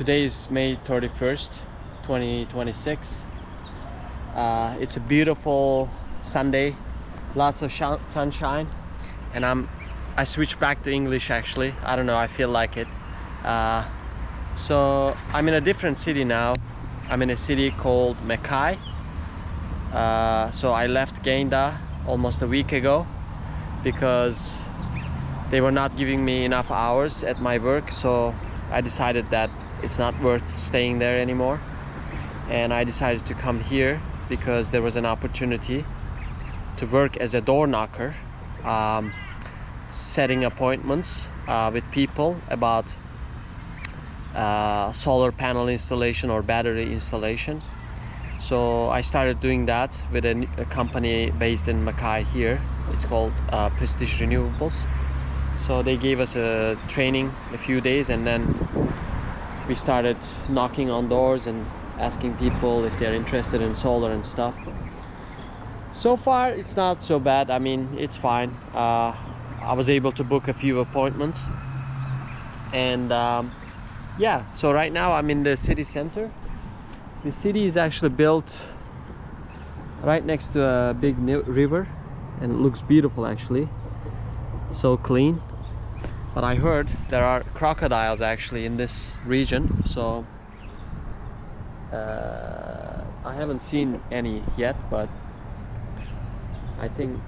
Today is May 31st, 2026. It's a beautiful Sunday, lots of sunshine, and I switched back to English actually. I don't know, I feel like it. So I'm in a different city now. I'm in a city called Mackay. So I left Eungella almost a week ago because they were not giving me enough hours at my work, so I decided that it's not worth staying there anymore, and I decided to come here because there was an opportunity to work as a door knocker, setting appointments with people about solar panel installation or battery installation. So I started doing that with a company based in Mackay here. It's called Prestige Renewables. So they gave us a training a few days, and then we started knocking on doors and asking people if they're interested in solar and stuff. So far it's not so bad. I mean, it's fine. I was able to book a few appointments, and yeah, so right now I'm in the city center. The city is actually built right next to a big river, and it looks beautiful actually, so clean. But I heard there are crocodiles actually in this region, so I haven't seen any yet, but I think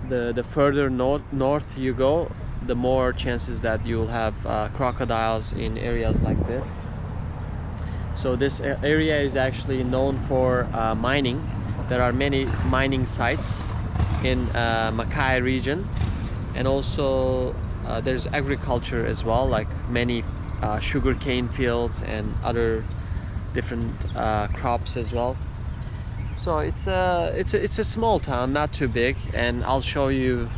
the further north you go, the more chances that you'll have crocodiles in areas like this. So this area is actually known for mining. There are many mining sites in Mackay region, and also there's agriculture as well, like many sugarcane fields and other different crops as well. So it's a small town, not too big, and I'll show you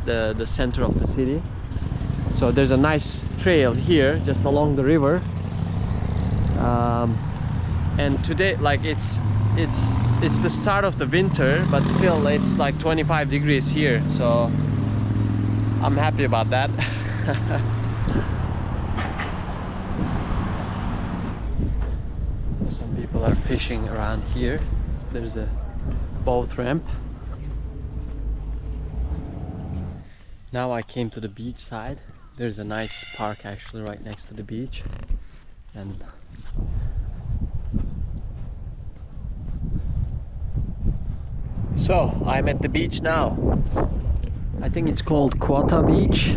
the center of the city. So there's a nice trail here just along the river, and today, like it's the start of the winter, but still it's like 25 degrees here, so I'm happy about that. Some people are fishing around here. There's a boat ramp. Now I came to the beach side. There's a nice park actually right next to the beach, and so I'm at the beach now. I think it's called Quota Beach,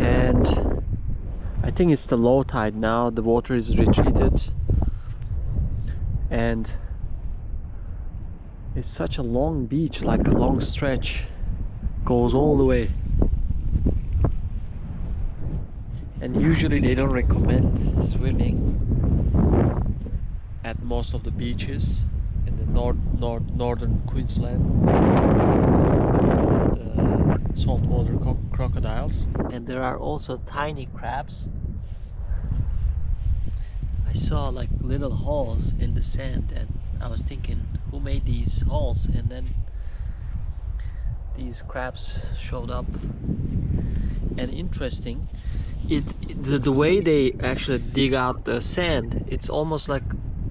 and I think it's the low tide now. The water is retreated, and it's such a long beach, like a long stretch, goes all the way. And usually they don't recommend swimming at most of the beaches in the northern Queensland because of the saltwater crocodiles. And there are also tiny crabs. I saw like little holes in the sand, and I was thinking, who made these holes? And then these crabs showed up. And interesting, the way they actually dig out the sand, it's almost like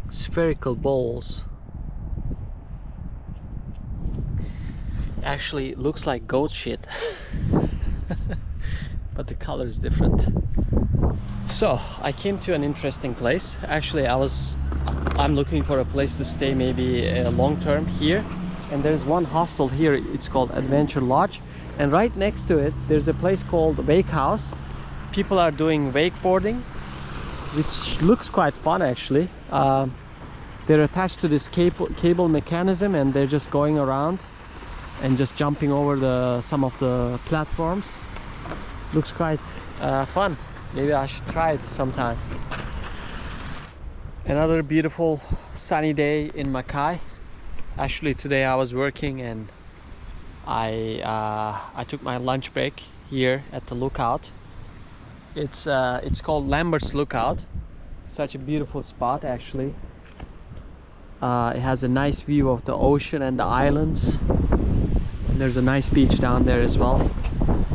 spherical balls. Actually, it looks like goat shit, but the color is different. So I came to an interesting place. Actually, I'm looking for a place to stay, maybe long term here, and there's one hostel here. It's called Adventure Lodge, and right next to it there's a place called Wake House. People are doing wakeboarding, which looks quite fun actually. They're attached to this cable mechanism, and they're just going around and just jumping over some of the platforms. Looks quite fun. Maybe I should try it sometime. Another beautiful sunny day in Mackay. Actually today I was working, and I took my lunch break here at the lookout. It's called Lambert's Lookout. Such a beautiful spot actually. It has a nice view of the ocean and the islands. And there's a nice beach down there as well.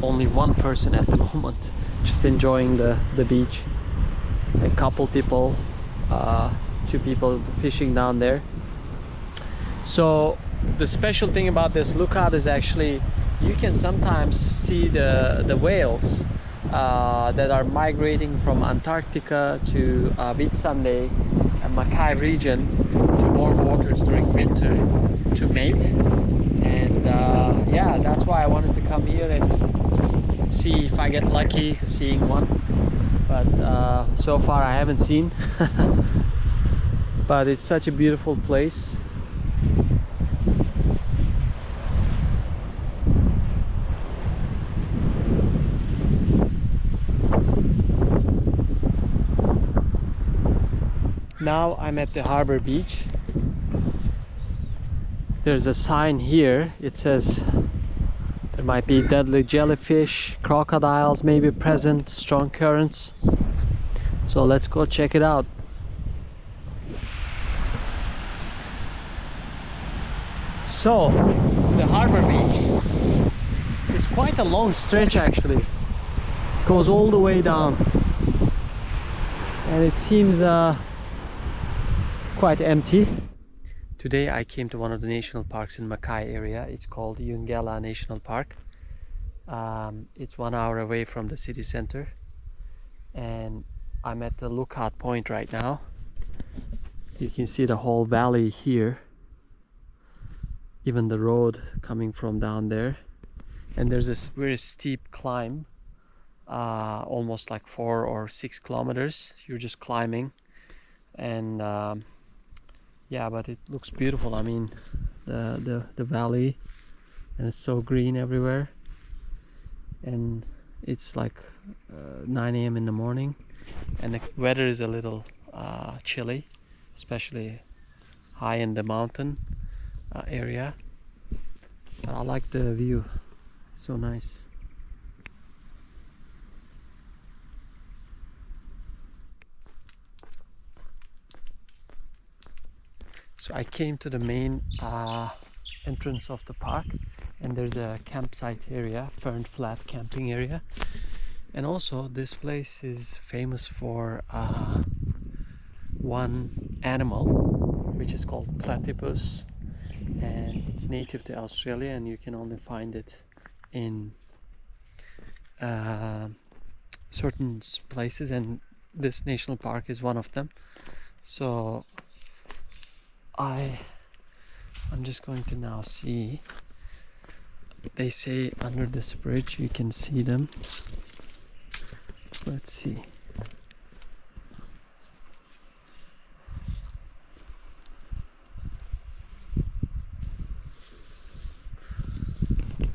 Only one person at the moment, just enjoying the beach. a couple people, 2 people fishing down there. So the special thing about this lookout is actually you can sometimes see the whales that are migrating from Antarctica to Whitsunday and Mackay region to warm waters during winter to mate. And yeah, that's why I wanted to come here and see if I get lucky seeing one. But so far I haven't seen. But it's such a beautiful place. Now I'm at the harbor beach. There's a sign here. It says there might be deadly jellyfish, crocodiles maybe present, strong currents. So let's go check it out. So the harbor beach is quite a long stretch actually. It goes all the way down. And it seems quite empty. Today I came to one of the national parks in Mackay area. It's called Eungella National Park. It's 1 hour away from the city center, and I'm at the lookout point right now. You can see the whole valley here, even the road coming from down there. And there's this very steep climb, almost like 4 or 6 kilometers. You're just climbing, and yeah, but it looks beautiful. I mean, the valley, and it's so green everywhere. And it's like 9 a.m. in the morning, and the weather is a little chilly, especially high in the mountain area. But I like the view, it's so nice. So I came to the main entrance of the park, and there's a campsite area, Fern Flat camping area. And also this place is famous for one animal which is called platypus, and it's native to Australia, and you can only find it in certain places, and this national park is one of them. So I'm just going to now see. They say under this bridge you can see them. Let's see.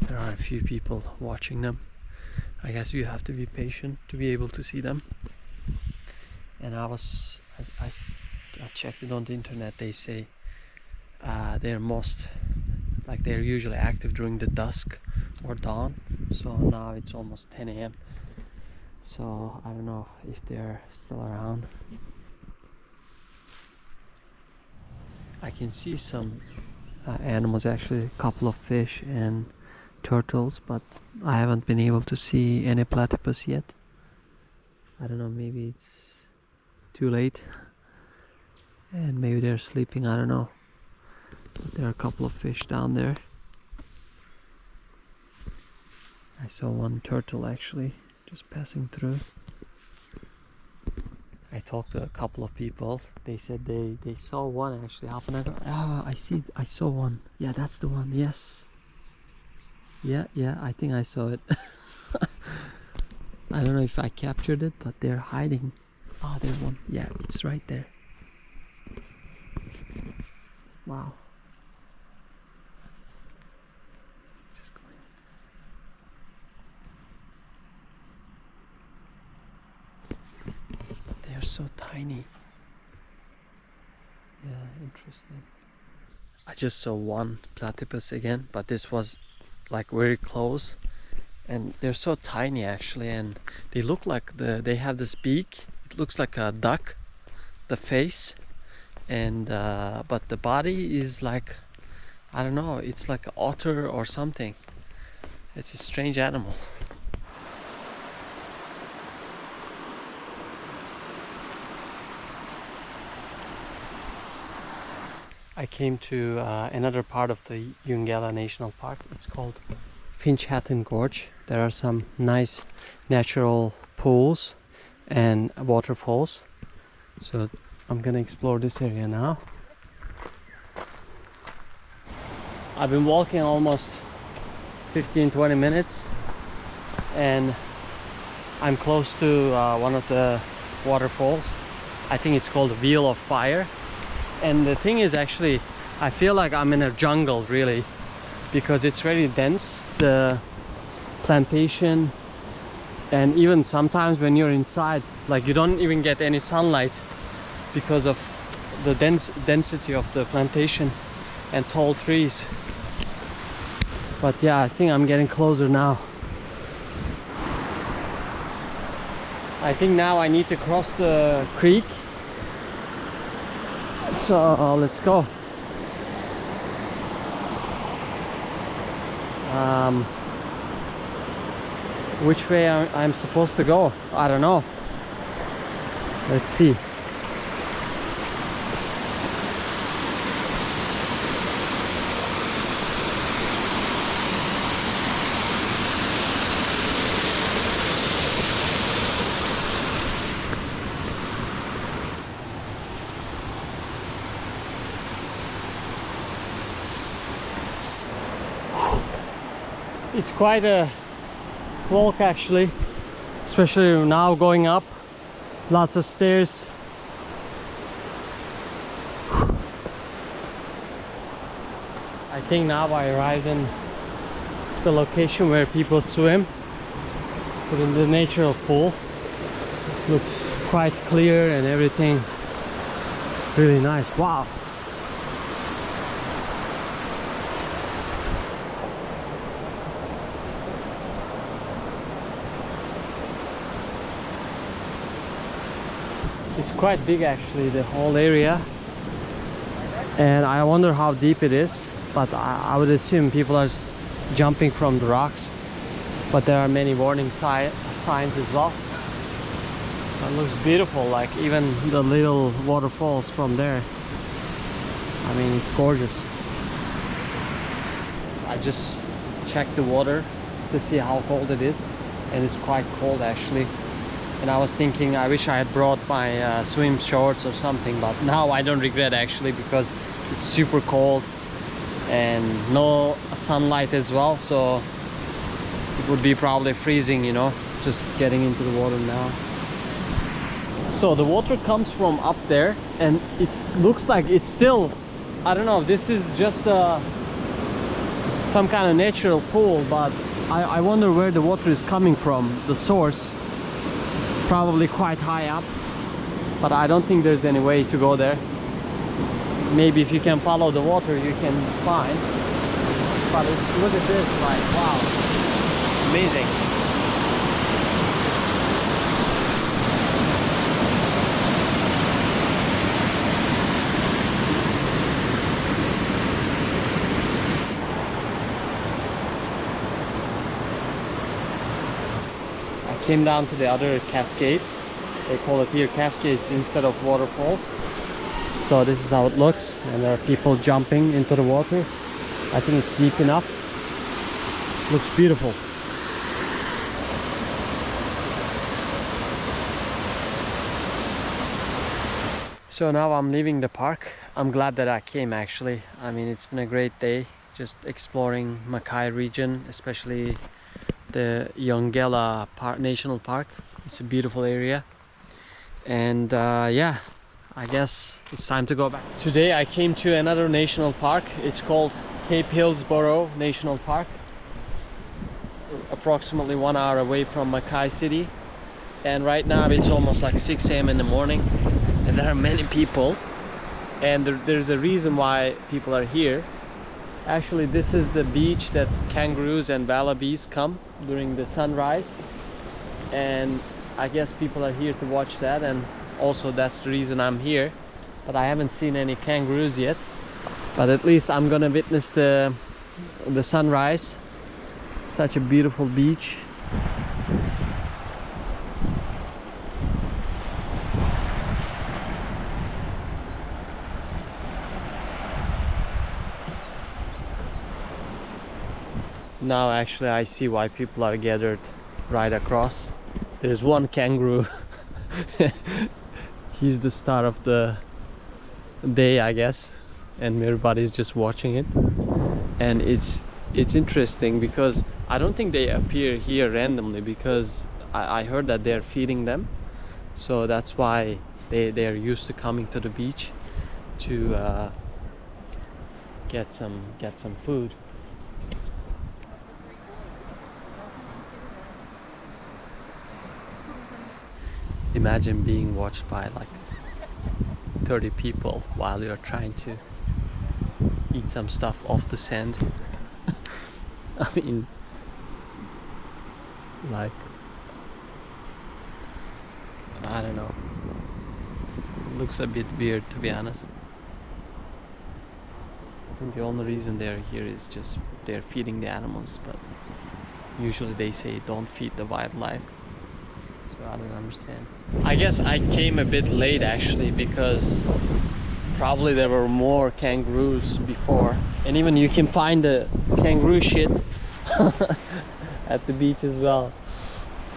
There are a few people watching them. I guess you have to be patient to be able to see them. And I checked it on the internet. They say they're usually active during the dusk or dawn. So now it's almost 10 a.m. So I don't know if they're still around. I can see some animals, actually a couple of fish and turtles, but I haven't been able to see any platypus yet. I don't know, maybe it's too late and maybe they're sleeping, I don't know. But there are a couple of fish down there. I saw one turtle actually just passing through. I talked to a couple of people. They said they saw one actually half an hour ago. I saw one. Yeah, that's the one. Yes. Yeah, I think I saw it. I don't know if I captured it, but they're hiding. Oh, there's one. Yeah, it's right there. Wow. Just going. But they are so tiny. Yeah, interesting. I just saw one platypus again, but this was like very close, and they're so tiny actually, and they look like they have this beak. It looks like a duck, the face, and but the body is like, I don't know, it's like an otter or something. It's a strange animal. I came to another part of the Eungella National Park. It's called Finch Hatton Gorge. There are some nice natural pools and waterfalls. So I'm gonna explore this area now. I've been walking almost 15-20 minutes and I'm close to one of the waterfalls. I think it's called Wheel of Fire. And the thing is, actually, I feel like I'm in a jungle really, because it's very dense, the plantation, and even sometimes when you're inside, like, you don't even get any sunlight because of the density of the plantation and tall trees. But yeah, I think I'm getting closer now. I think now I need to cross the creek. So let's go. Which way I'm supposed to go? I don't know. Let's see. It's quite a walk actually, especially now going up, lots of stairs. I think now I arrived in the location where people swim, within the natural pool. Looks quite clear and everything, really nice. Wow. It's quite big actually, the whole area, and I wonder how deep it is, but I would assume people are jumping from the rocks, but there are many warning signs as well. It looks beautiful, like even the little waterfalls from there. I mean, it's gorgeous. I just checked the water to see how cold it is, and it's quite cold actually. And I was thinking, I wish I had brought my swim shorts or something, but now I don't regret actually, because it's super cold and no sunlight as well, so it would be probably freezing, you know, just getting into the water now. So the water comes from up there, and it looks like it's still, I don't know, this is just some kind of natural pool, but I wonder where the water is coming from, the source. Probably quite high up, but I don't think there's any way to go there. Maybe if you can follow the water you can find, but look at this, like, wow, amazing. Came down to the other cascades. They call it here cascades instead of waterfalls. So this is how it looks, and there are people jumping into the water. I think it's deep enough. Looks beautiful. So now I'm leaving the park. I'm glad that I came actually. I mean, it's been a great day just exploring Mackay region, especially the Eungella National Park. It's a beautiful area, and yeah, I guess it's time to go back. Today I came to another national park. It's called Cape Hillsborough National Park, approximately 1 hour away from Mackay City, and right now it's almost like 6 a.m. in the morning, and there are many people, and there's a reason why people are here. Actually, this is the beach that kangaroos and wallabies come during the sunrise, and I guess people are here to watch that, and also that's the reason I'm here. But I haven't seen any kangaroos yet, but at least I'm gonna witness the sunrise. Such a beautiful beach. Now actually I see why people are gathered right across. There's one kangaroo. He's the star of the day, I guess, and everybody's just watching it. And it's interesting because I don't think they appear here randomly, because I heard that they're feeding them, so that's why they're used to coming to the beach to get some food. Imagine being watched by like 30 people while you're trying to eat some stuff off the sand. I mean, like, I don't know. It looks a bit weird, to be honest. I think the only reason they're here is just they're feeding the animals, but usually they say don't feed the wildlife. So I don't understand. I guess I came a bit late actually, because probably there were more kangaroos before, and even you can find the kangaroo shit at the beach as well.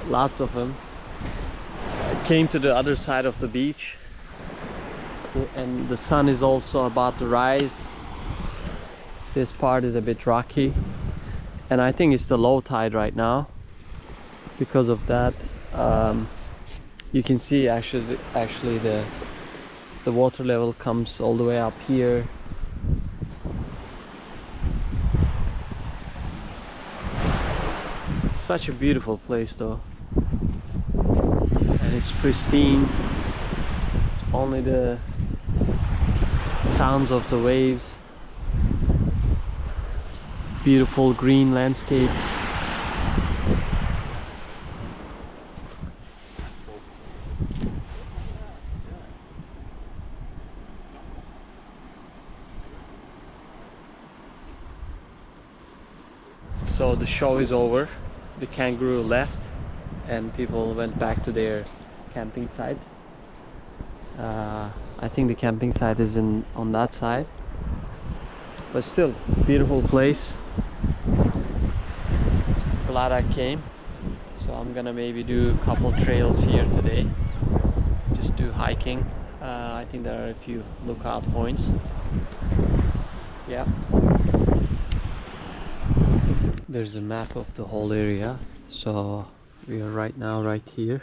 Lots of them. I came to the other side of the beach, and the sun is also about to rise. This part is a bit rocky, and I think it's the low tide right now. Because of that, you can see actually the water level comes all the way up here. Such a beautiful place though, and it's pristine. Only the sounds of the waves. Beautiful green landscape. So the show is over. The kangaroo left and people went back to their camping site. I think the camping site is on that side, but still beautiful place. Glad I came. So I'm gonna maybe do a couple trails here today, just do hiking. I think there are a few lookout points. Yeah, there's a map of the whole area. So we are right now right here,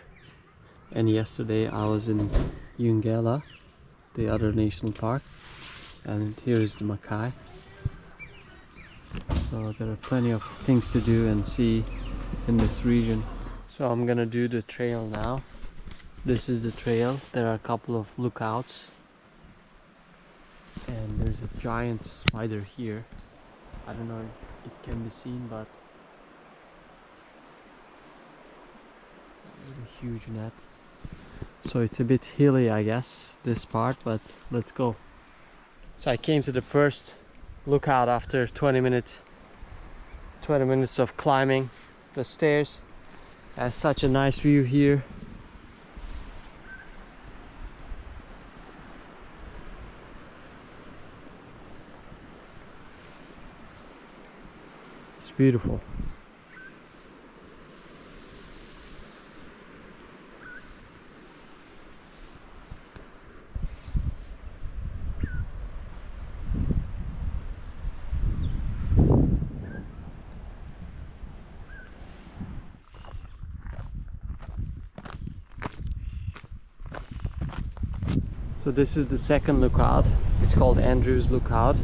and yesterday I was in Eungella, the other national park, and here is the Mackay. So there are plenty of things to do and see in this region. So I'm gonna do the trail now. This is the trail. There are a couple of lookouts, and there's a giant spider here. I don't know if it can be seen, but it's a huge net. So it's a bit hilly, I guess, this part, but let's go. So I came to the first lookout after 20 minutes of climbing the stairs. Has such a nice view here. It's beautiful. So this is the second lookout. It's called Andrew's Lookout.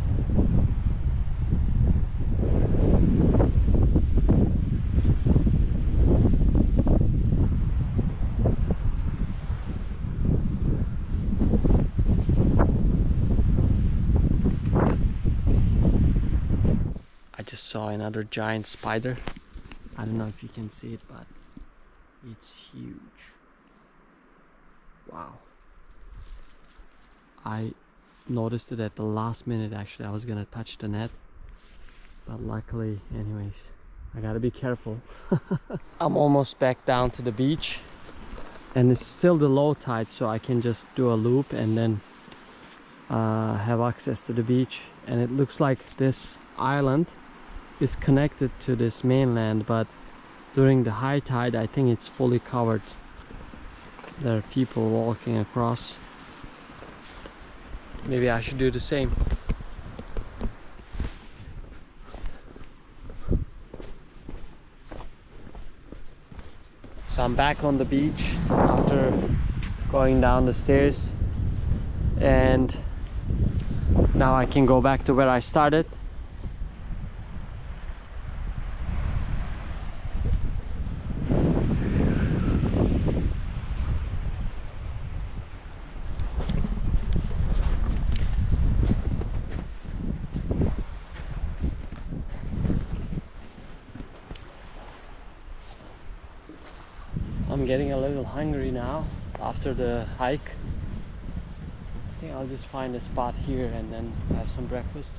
I just saw another giant spider. I don't know if you can see it, but it's huge. Wow. I noticed it at the last minute. Actually, I was gonna touch the net, but luckily, anyways, I gotta be careful. I'm almost back down to the beach, and it's still the low tide, so I can just do a loop and then have access to the beach. And it looks like this island is connected to this mainland, but during the high tide I think it's fully covered. There are people walking across. Maybe I should do the same. So I'm back on the beach after going down the stairs, and now I can go back to where I started. I'm getting a little hungry now after the hike. I think I'll just find a spot here and then have some breakfast.